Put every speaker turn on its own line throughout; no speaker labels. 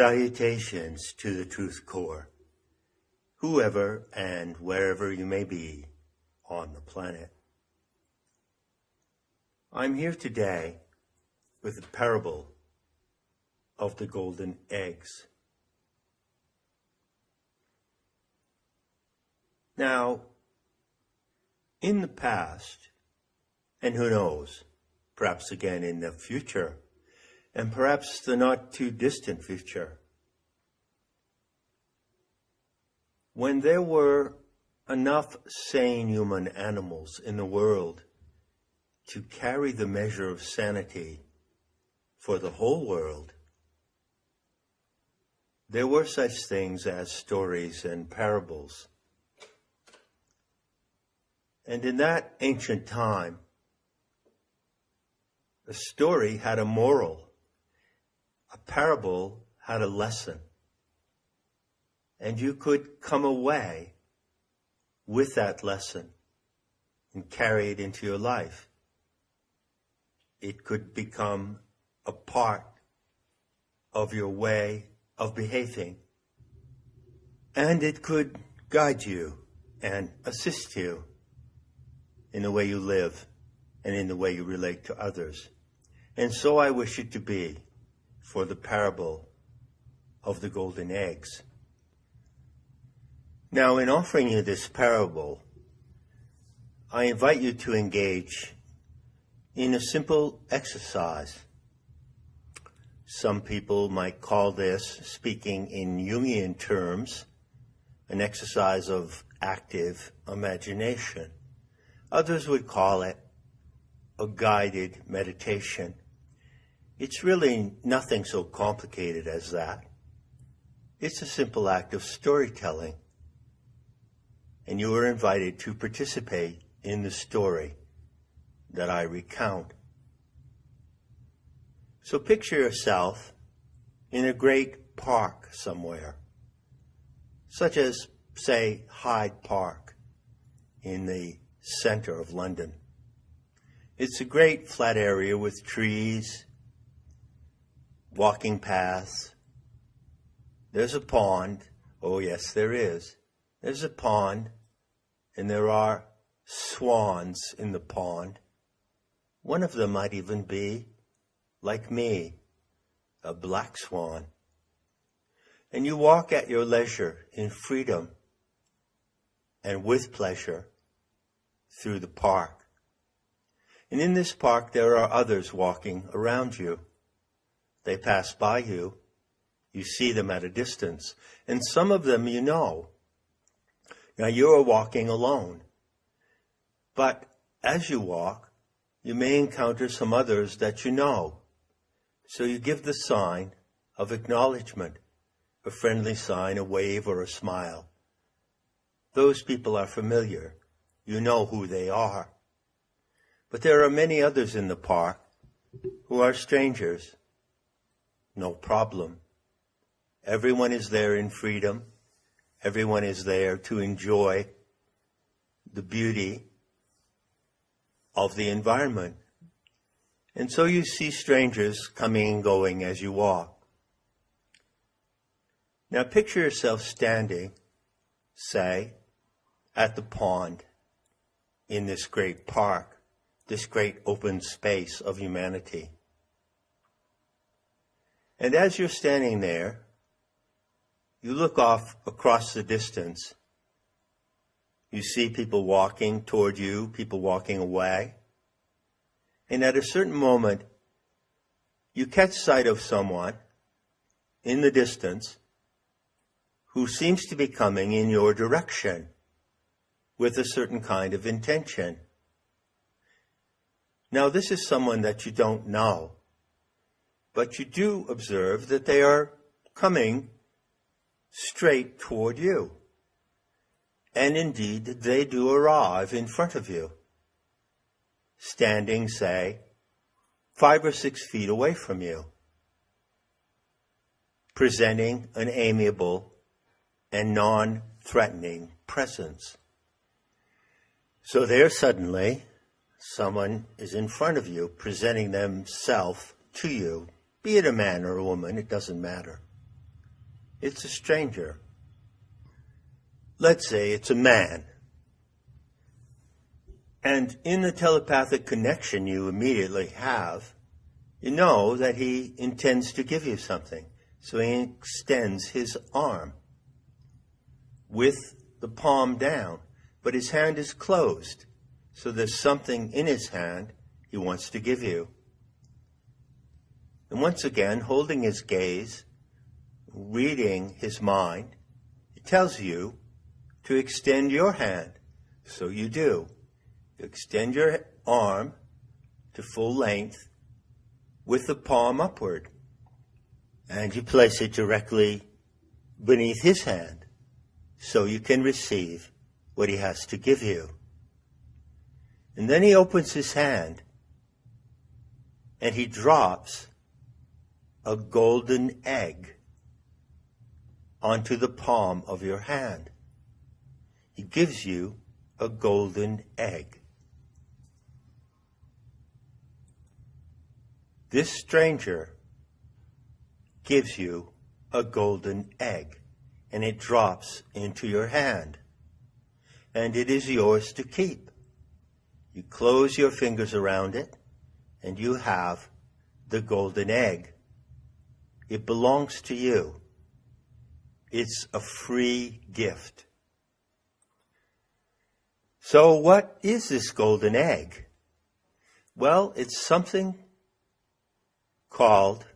Salutations to the Truth Core, whoever and wherever you may be on the planet. I'm here today with the parable of the golden eggs. Now, in the past, and who knows, perhaps again in the future, and perhaps the not too distant future, when there were enough sane human animals in the world to carry the measure of sanity for the whole world, there were such things as stories and parables. And in that ancient time, a story had a moral. A parable had a lesson, and you could come away with that lesson and carry it into your life. It could become a part of your way of behaving, and it could guide you and assist you in the way you live and in the way you relate to others. And so I wish it to be for the parable of the golden eggs. Now, in offering you this parable, I invite you to engage in a simple exercise. Some people might call this, speaking in Jungian terms, an exercise of active imagination. Others would call it a guided meditation. It's really nothing so complicated as that. It's a simple act of storytelling. And you are invited to participate in the story that I recount. So picture yourself in a great park somewhere, such as, say, Hyde Park in the center of London. It's a great flat area with trees, walking paths. There's a pond. Oh, yes, there is. There's a pond, and there are swans in the pond. One of them might even be, like me, a black swan. And you walk at your leisure in freedom and with pleasure through the park. And in this park, there are others walking around you. They pass by you. You see them at a distance. And some of them you know. Now you are walking alone. But as you walk, you may encounter some others that you know. So you give the sign of acknowledgement, a friendly sign, a wave or a smile. Those people are familiar. You know who they are. But there are many others in the park who are strangers. No problem. Everyone is there in freedom. Everyone is there to enjoy the beauty of the environment. And so you see strangers coming and going as you walk. Now picture yourself standing, say, at the pond in this great park, this great open space of humanity. And as you're standing there, you look off across the distance. You see people walking toward you, people walking away. And at a certain moment, you catch sight of someone in the distance who seems to be coming in your direction with a certain kind of intention. Now, this is someone that you don't know, but you do observe that they are coming straight toward you. And indeed, they do arrive in front of you, standing, say, 5 or 6 feet away from you, presenting an amiable and non-threatening presence. So there suddenly, someone is in front of you, presenting themselves to you, be it a man or a woman, it doesn't matter. It's a stranger. Let's say it's a man. And in the telepathic connection you immediately have, you know that he intends to give you something. So he extends his arm with the palm down, but his hand is closed. So there's something in his hand he wants to give you. And once again, holding his gaze, reading his mind, he tells you to extend your hand. So you do. You extend your arm to full length with the palm upward. And you place it directly beneath his hand so you can receive what he has to give you. And then he opens his hand and he drops a golden egg onto the palm of your hand. He gives you a golden egg. This stranger gives you a golden egg, and it drops into your hand, and it is yours to keep. You close your fingers around it, and you have the golden egg. It belongs to you. It's a free gift. So what is this golden egg? Well, it's something called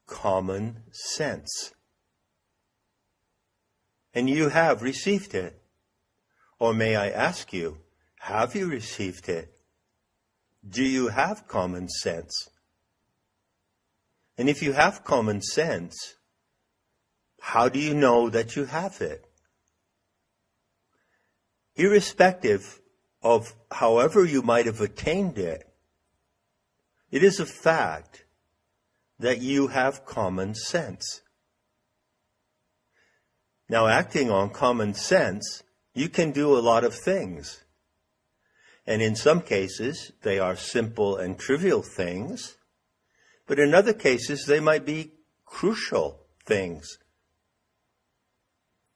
common sense. And you have received it. Or may I ask you, have you received it? Do you have common sense? And if you have common sense, how do you know that you have it? Irrespective of however you might have attained it, it is a fact that you have common sense. Now, acting on common sense, you can do a lot of things. And in some cases, they are simple and trivial things. But in other cases, they might be crucial things.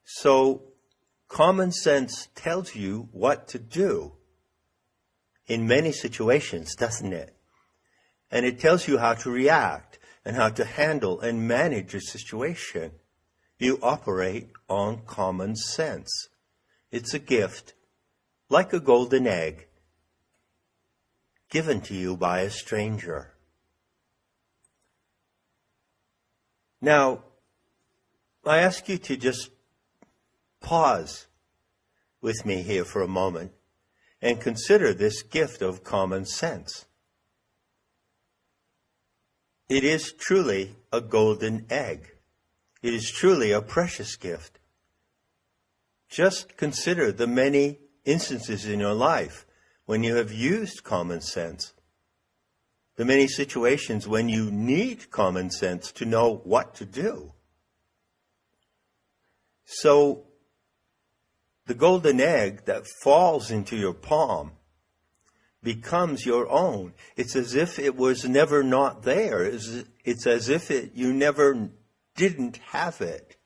So, common sense tells you what to do in many situations, doesn't it? And it tells you how to react and how to handle and manage a situation. You operate on common sense. It's a gift, like a golden egg, given to you by a stranger. Now, I ask you to just pause with me here for a moment and consider this gift of common sense. It is truly a golden egg. It is truly a precious gift. Just consider the many instances in your life when you have used common sense. The many situations when you need common sense to know what to do. So, the golden egg that falls into your palm becomes your own. It's as if it was never not there. It's as if you never didn't have it.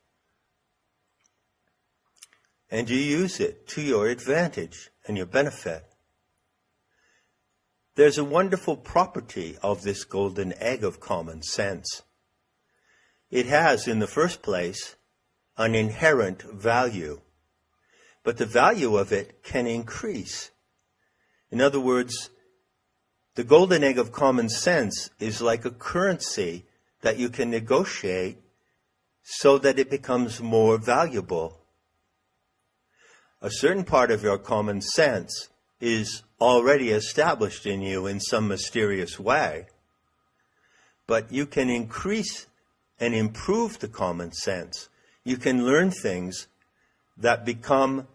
And you use it to your advantage and your benefit. There's a wonderful property of this golden egg of common sense. It has, in the first place, an inherent value. But the value of it can increase. In other words, the golden egg of common sense is like a currency that you can negotiate so that it becomes more valuable. A certain part of your common sense is already established in you in some mysterious way, but you can increase and improve the common sense. You can learn things that become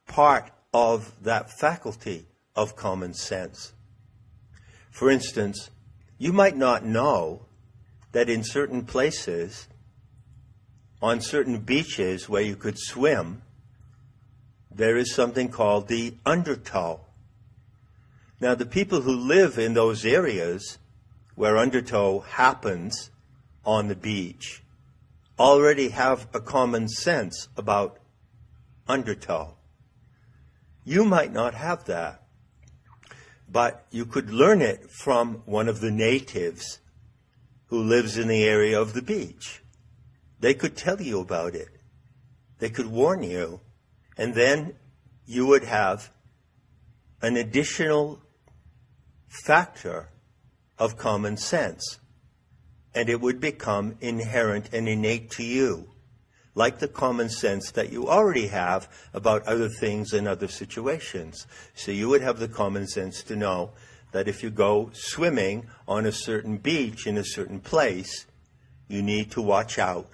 part of that faculty of common sense. For instance, you might not know that in certain places, on certain beaches where you could swim, there is something called the undertow. Now, the people who live in those areas where undertow happens on the beach already have a common sense about undertow. You might not have that, but you could learn it from one of the natives who lives in the area of the beach. They could tell you about it. They could warn you, and then you would have an additional factor of common sense, and it would become inherent and innate to you, like the common sense that you already have about other things and other situations. So you would have the common sense to know that if you go swimming on a certain beach in a certain place, you need to watch out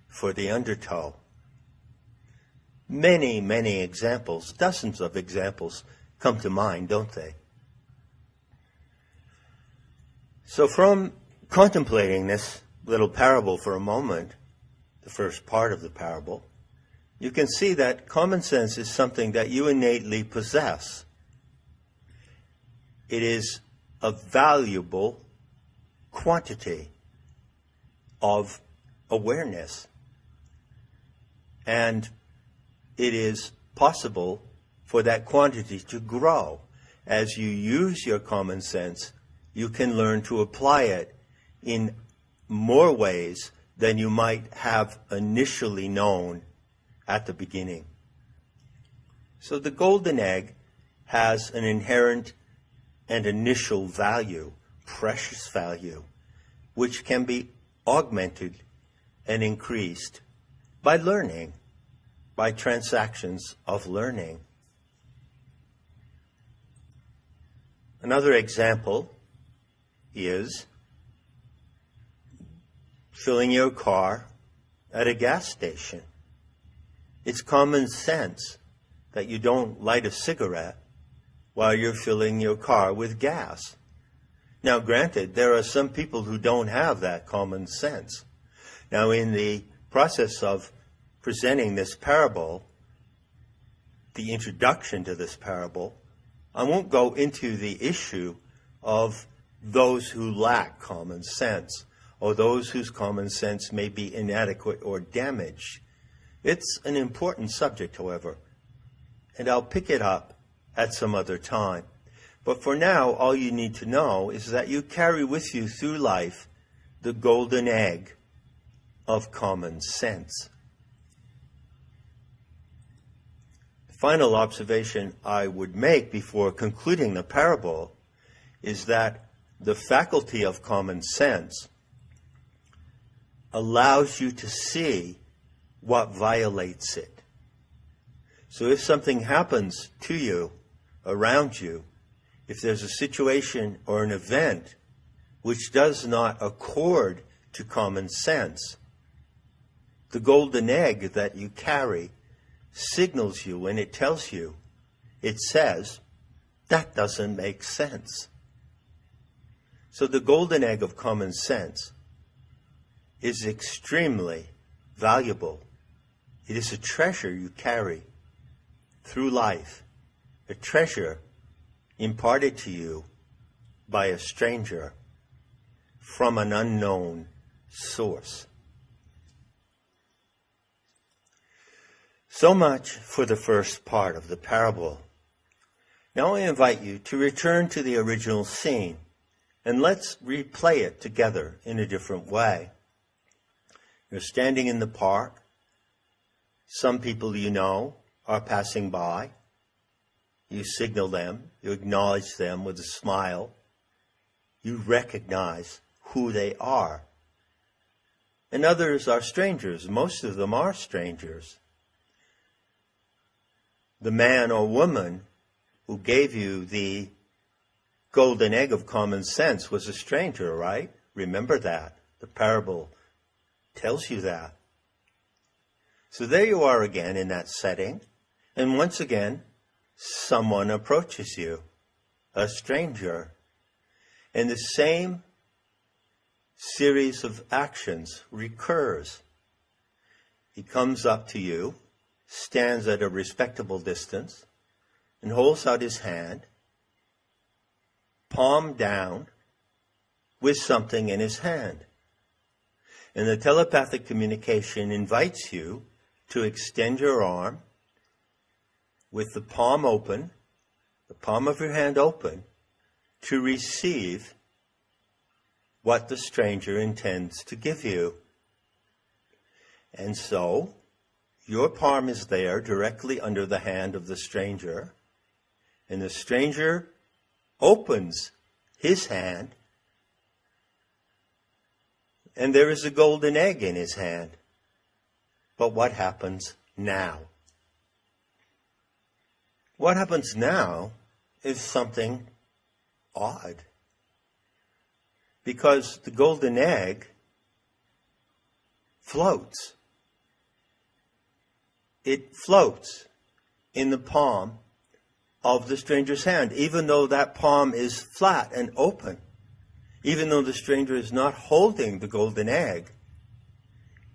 for the undertow. Many, many examples, dozens of examples come to mind, don't they? So from contemplating this little parable for a moment, the first part of the parable, you can see that common sense is something that you innately possess. It is a valuable quantity of awareness. And it is possible for that quantity to grow. As you use your common sense, you can learn to apply it in more ways than you might have initially known at the beginning. So the golden egg has an inherent and initial value, precious value, which can be augmented and increased by learning, by transactions of learning. Another example is filling your car at a gas station. It's common sense that you don't light a cigarette while you're filling your car with gas. Now, granted, there are some people who don't have that common sense. Now, in the process of presenting this parable, the introduction to this parable, I won't go into the issue of those who lack common sense, or those whose common sense may be inadequate or damaged. It's an important subject, however, and I'll pick it up at some other time. But for now, all you need to know is that you carry with you through life the golden egg of common sense. The final observation I would make before concluding the parable is that the faculty of common sense allows you to see what violates it. So if something happens to you, around you, if there's a situation or an event which does not accord to common sense, the golden egg that you carry signals you and it tells you, it says, that doesn't make sense. So the golden egg of common sense is extremely valuable. It is a treasure you carry through life, a treasure imparted to you by a stranger from an unknown source. So much for the first part of the parable. Now I invite you to return to the original scene, and let's replay it together in a different way. You're standing in the park. Some people you know are passing by. You signal them. You acknowledge them with a smile. You recognize who they are. And others are strangers. Most of them are strangers. The man or woman who gave you the golden egg of common sense was a stranger, right? Remember that. The parable tells you that. So there you are again in that setting. And once again, someone approaches you, a stranger. And the same series of actions recurs. He comes up to you, stands at a respectable distance, and holds out his hand, palm down, with something in his hand. And the telepathic communication invites you to extend your arm with the palm open, the palm of your hand open, to receive what the stranger intends to give you. And so, your palm is there directly under the hand of the stranger, and the stranger opens his hand, and there is a golden egg in his hand. But what happens now? What happens now is something odd. Because the golden egg floats. It floats in the palm of the stranger's hand, even though that palm is flat and open. Even though the stranger is not holding the golden egg,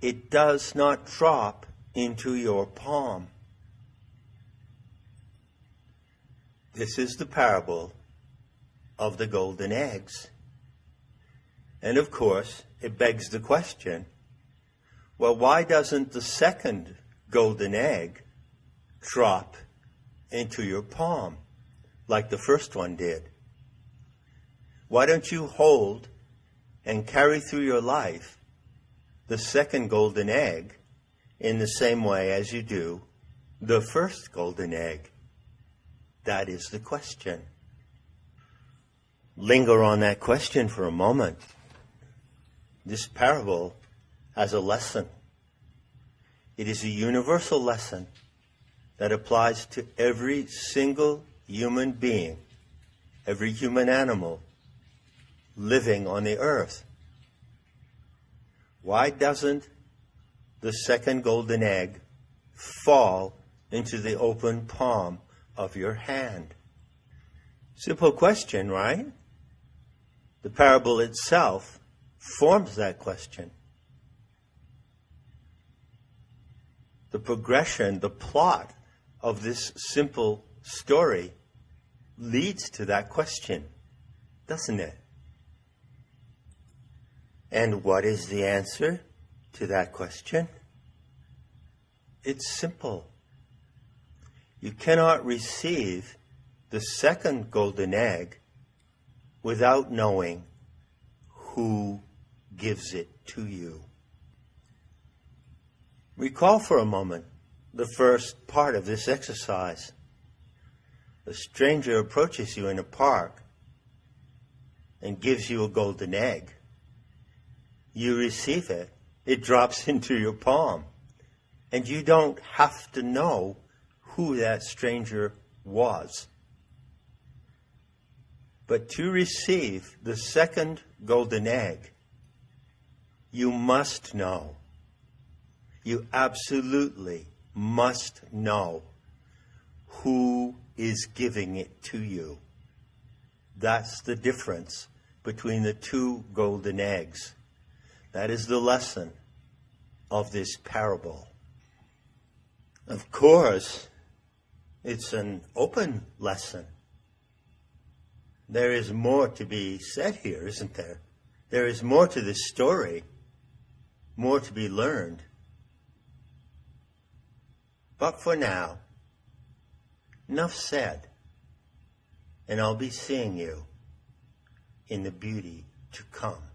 it does not drop into your palm. This is the parable of the golden eggs. And of course, it begs the question, well, why doesn't the second golden egg drop into your palm like the first one did? Why don't you hold and carry through your life the second golden egg in the same way as you do the first golden egg? That is the question. Linger on that question for a moment. This parable has a lesson. It is a universal lesson that applies to every single human being, every human animal living on the earth. Why doesn't the second golden egg fall into the open palm of your hand? Simple question, right? The parable itself forms that question. The progression, the plot of this simple story leads to that question, doesn't it? And what is the answer to that question? It's simple. You cannot receive the second golden egg without knowing who gives it to you. Recall for a moment the first part of this exercise. A stranger approaches you in a park and gives you a golden egg. You receive it. It drops into your palm. And you don't have to know who that stranger was. But to receive the second golden egg, you must know. You absolutely must know who is giving it to you. That's the difference between the two golden eggs. That is the lesson of this parable. Of course, it's an open lesson. There is more to be said here, isn't there? There is more to this story, more to be learned. But for now, enough said, and I'll be seeing you in the beauty to come.